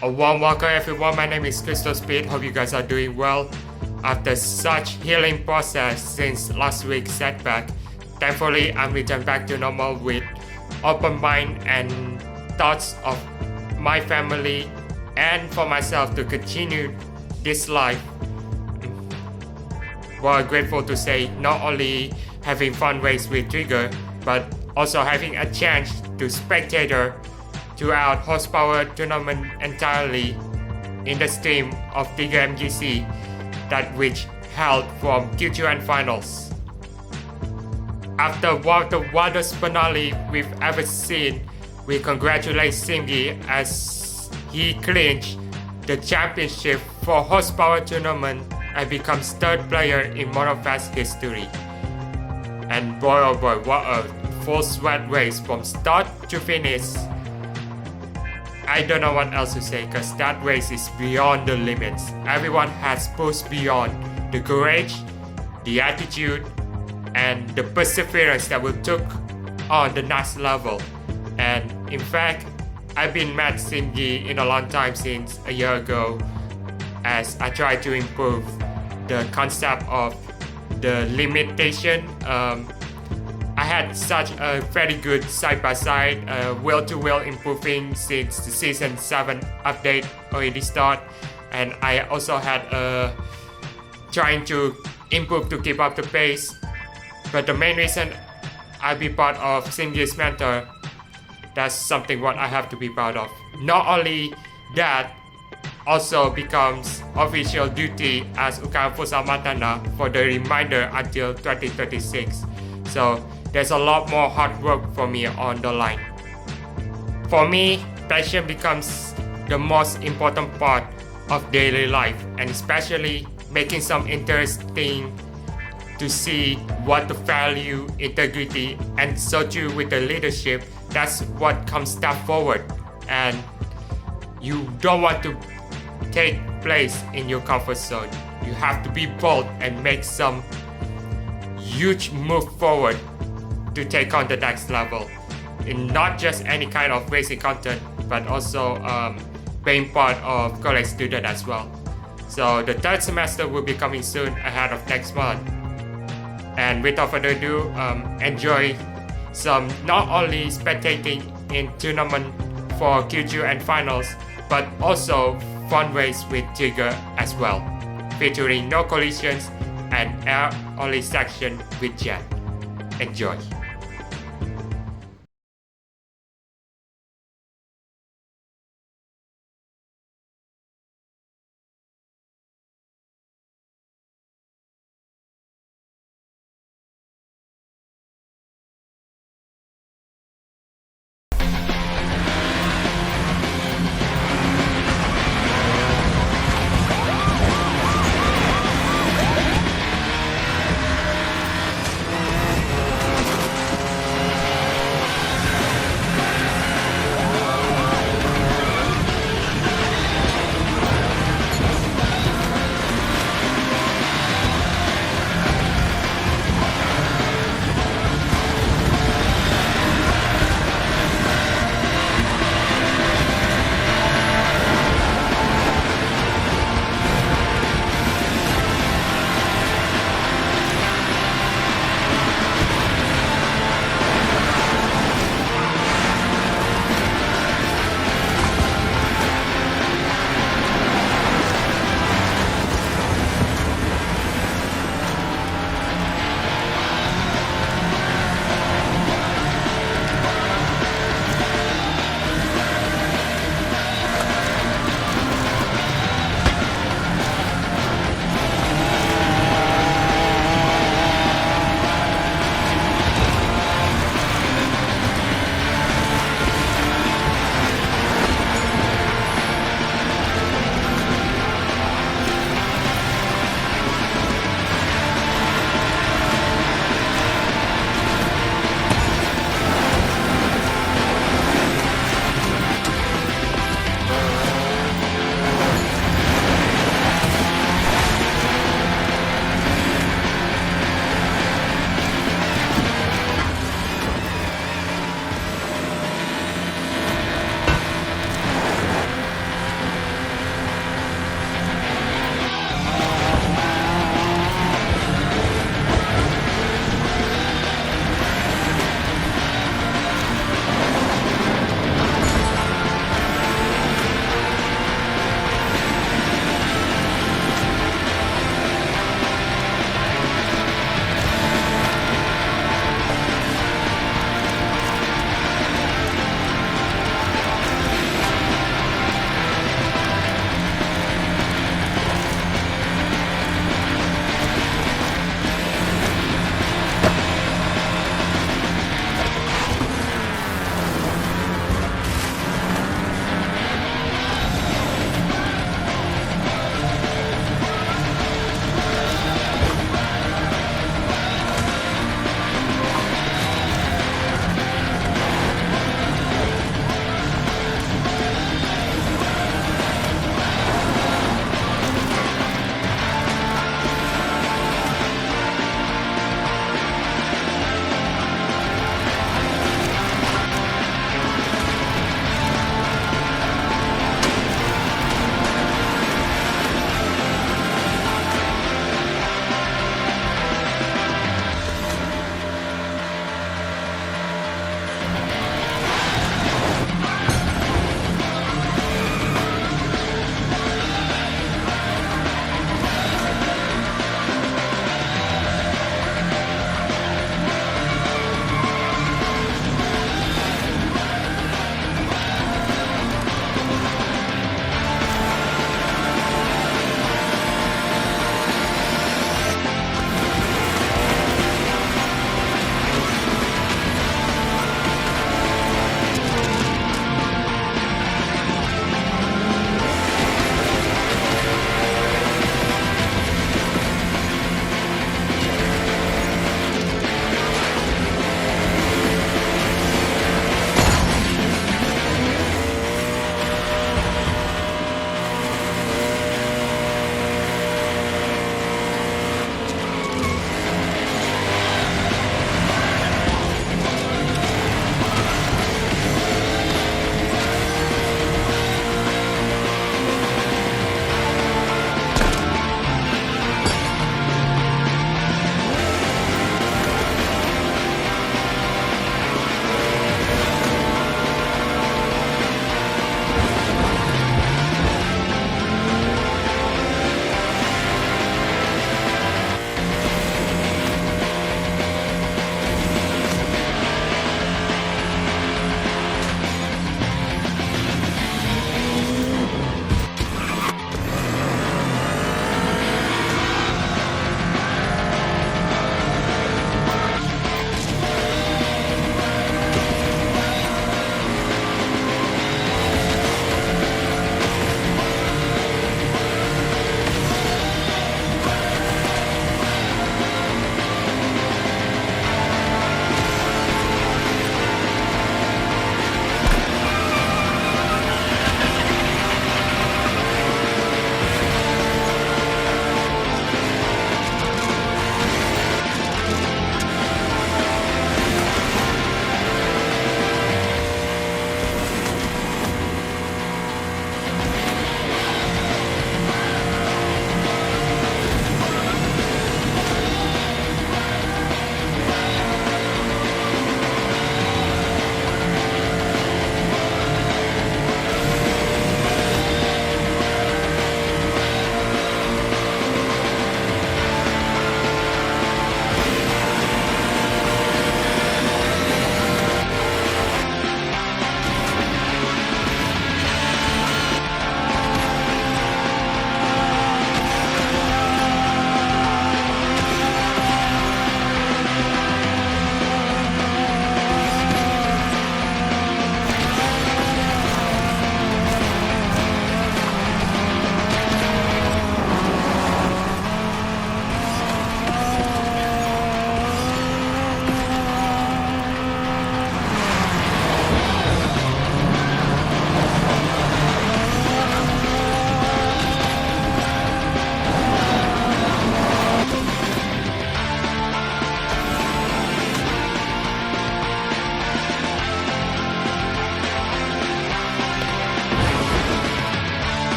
A warm welcome everyone, my name is christospeed. Hope you guys are doing well. After such healing process since last week's setback, thankfully I'm returned back to normal with open mind and thoughts of my family and for myself to continue this life. We're grateful to say not only having fun race with Trigger, but also having a chance to Spectator throughout horsepower tournament entirely in the stream of TriggerMGC, that which held from Q2 and finals. After one of the wildest finale we've ever seen, we congratulate Simgi as he clinched the championship for horsepower tournament and becomes third player in Motorfest history. And boy oh boy, what a full sweat race from start to finish. I don't know what else to say because that race is beyond the limits. Everyone has pushed beyond the courage, the attitude, and the perseverance that we took on the next level. And in fact, I've been mad Simgi in a long time since a year ago as I try to improve the concept of the limitation. I had such a very good side-by-side, wheel-to-wheel improving since the Season 7 update already started, and I also had trying to improve to keep up the pace. But the main reason I be part of Simgi's mentor, that's something what I have to be proud of. Not only that, also becomes official duty as Ukang Fusamatana for the reminder until 2036. So there's a lot more hard work for me on the line. For me, passion becomes the most important part of daily life, and especially making some interesting to see what the value, integrity, and so too with the leadership, that's what comes step forward. And you don't want to take place in your comfort zone. You have to be bold and make some huge move forward to take on the next level in not just any kind of racing content, but also being part of college student as well. So the third semester will be coming soon ahead of next month. And without further ado, enjoy some not only spectating in tournament for Q2 and finals, but also fun race with Trigger as well, featuring no collisions and air only section with jet. Enjoy.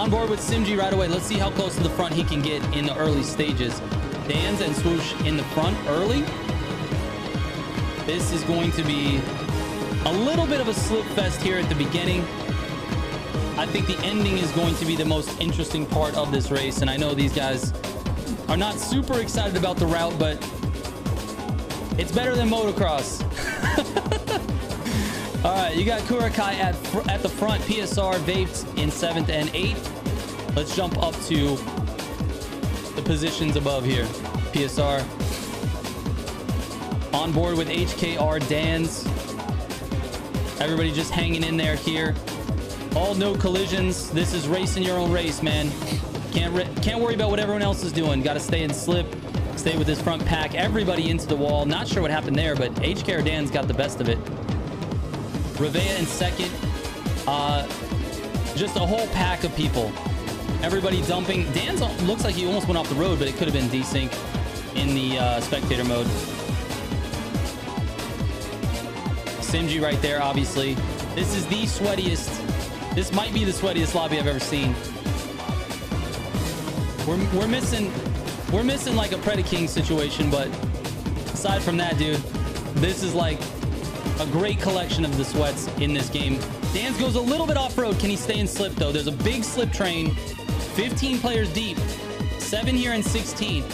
On board with Simji right away. Let's see how close to the front he can get in the early stages. Dan's and Swoosh in the front early. This is going to be a little bit of a slip fest here at the beginning. I think the ending is going to be the most interesting part of this race. And I know these guys are not super excited about the route, but it's better than motocross. All right, you got Kurikai at the front. PSR, Vaped in 7th and 8th. Let's jump up to the positions above here. PSR on board with HKR, Dan's. Everybody just hanging in there here. All no collisions. This is racing your own race, man. Can't worry about what everyone else is doing. Got to stay in slip. Stay with this front pack. Everybody into the wall. Not sure what happened there, but HKR Dan's got the best of it. Revea in 2nd. Just a whole pack of people. Everybody dumping. Dan's looks like he almost went off the road, but it could have been desync in the spectator mode. Simji right there, obviously. This is the sweatiest. This might be the sweatiest lobby I've ever seen. We're missing like a Predaking situation, but aside from that, dude, this is like a great collection of the sweats in this game. Dan's goes a little bit off-road. Can he stay in slip, though? There's a big slip train. 15 players deep. 7 here and 16.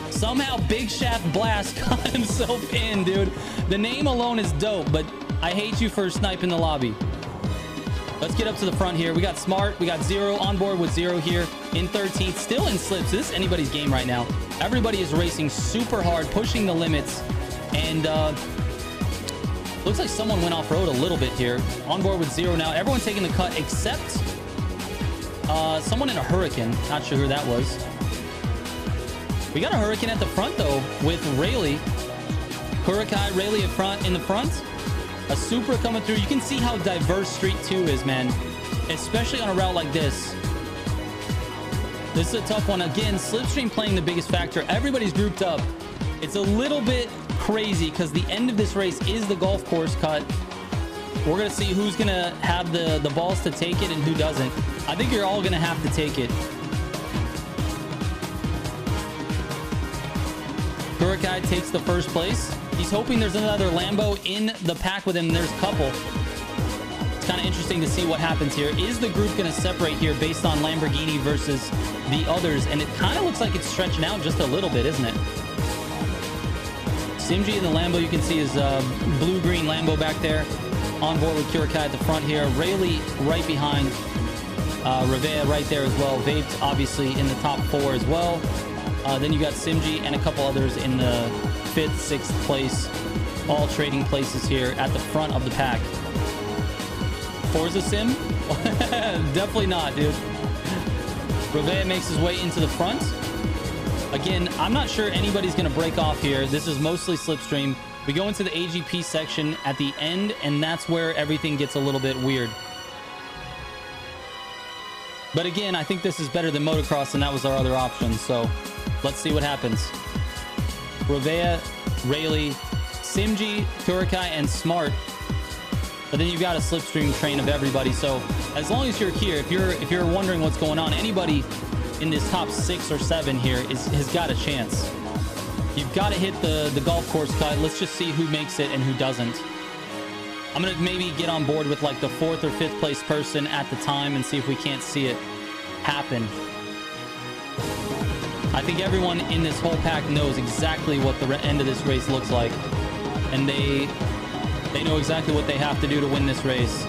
Somehow Big Shaft Blast got himself in, dude. The name alone is dope, but I hate you for sniping the lobby. Let's get up to the front here. We got Smart. We got Zero on board with Zero here in 13th. Still in slips. This is anybody's game right now. Everybody is racing super hard, pushing the limits. And looks like someone went off-road a little bit here. On board with Zero now. Everyone taking the cut except someone in a Hurricane. Not sure who that was. We got a Hurricane at the front, though, with Rayleigh. Kurikai, Rayleigh in the front. A Supra coming through. You can see how diverse Street 2 is, man. Especially on a route like this. This is a tough one. Again, Slipstream playing the biggest factor. Everybody's grouped up. It's a little bit crazy because the end of this race is the golf course cut. We're going to see who's going to have the balls to take it and who doesn't. I think you're all going to have to take it. Kurikai takes the first place. He's hoping there's another Lambo in the pack with him. There's a couple. It's kind of interesting to see what happens here. Is the group going to separate here based on Lamborghini versus the others? And it kind of looks like it's stretching out just a little bit, isn't it? Simji in the Lambo, you can see his blue-green Lambo back there. On board with Kurikai at the front here. Rayleigh right behind. Revea right there as well. Vaped, obviously, in the top 4 as well. Then you got Simji and a couple others in the 5th, 6th place. All trading places here at the front of the pack. Forza Sim? Definitely not, dude. Revea makes his way into the front. Again, I'm not sure anybody's going to break off here. This is mostly Slipstream. We go into the AGP section at the end, and that's where everything gets a little bit weird. But again, I think this is better than motocross, and that was our other option. So let's see what happens. Revea, Rayleigh, Simji, Kurikai, and Smart. But then you've got a Slipstream train of everybody. So as long as you're here, if you're wondering what's going on, anybody in this top 6 or 7 here has got a chance. You've got to hit the golf course cut. Let's just see who makes it and who doesn't. I'm going to maybe get on board with like the 4th or 5th place person at the time and see if we can't see it happen. I think everyone in this whole pack knows exactly what the end of this race looks like. And they know exactly what they have to do to win this race.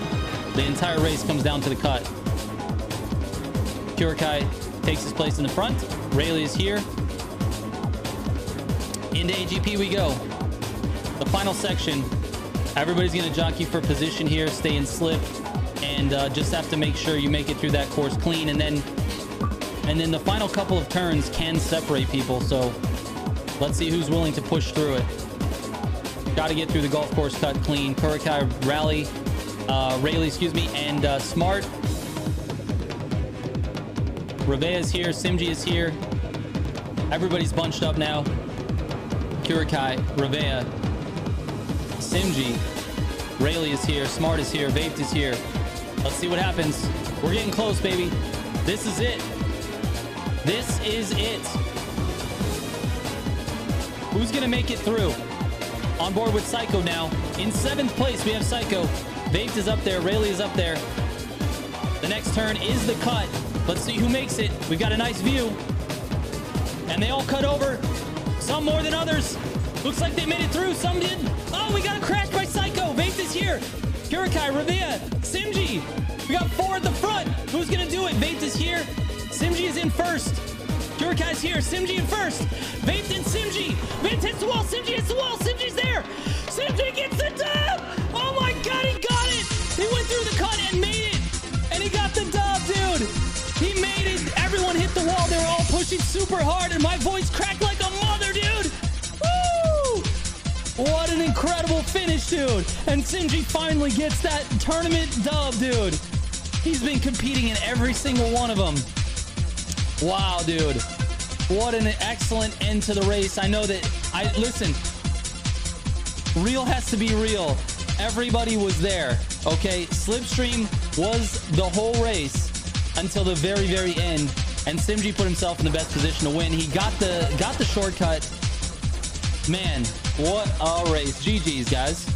The entire race comes down to the cut. Kurikai takes his place in the front. Rayleigh is here. Into AGP we go. The final section. Everybody's going to jockey for position here, stay in slip, and just have to make sure you make it through that course clean. And then the final couple of turns can separate people. So let's see who's willing to push through it. Got to get through the golf course cut clean. Kurikai, Rayleigh, excuse me, and Smart. Revea is here. Simji is here. Everybody's bunched up now. Kurikai, Revea, Simji, Rayleigh is here. Smart is here. Vaped is here. Let's see what happens. We're getting close, baby. This is it. This is it. Who's going to make it through? On board with Psycho now. In 7th place, we have Psycho. Vaped is up there. Rayleigh is up there. The next turn is the cut. Let's see who makes it. We've got a nice view. And they all cut over. Some more than others. Looks like they made it through. Some did. Oh, we got a crash by Psycho. Vaped is here. Kurikai, Ravia, Simji. We got 4 at the front. Who's going to do it? Vaped is here. Simji is in first. Kurikai's here. Simji in first. Vaped and Simji. Vaped hits the wall. Simji hits the wall. Simji's there. Simji gets the dub. Oh my God, he got it. He went through the cut and made it. And he got the dub, dude. He made it. Everyone hit the wall. They were all pushing super hard, and my voice cracked like a mother, dude. Woo! What an incredible finish, dude. And Simji finally gets that tournament dub, dude. He's been competing in every single one of them. Wow, dude. What an excellent end to the race. I know that, listen, real has to be real. Everybody was there, okay? Slipstream was the whole race until the very, very end. And Simji put himself in the best position to win. He got the shortcut. Man, what a race. GG's, guys.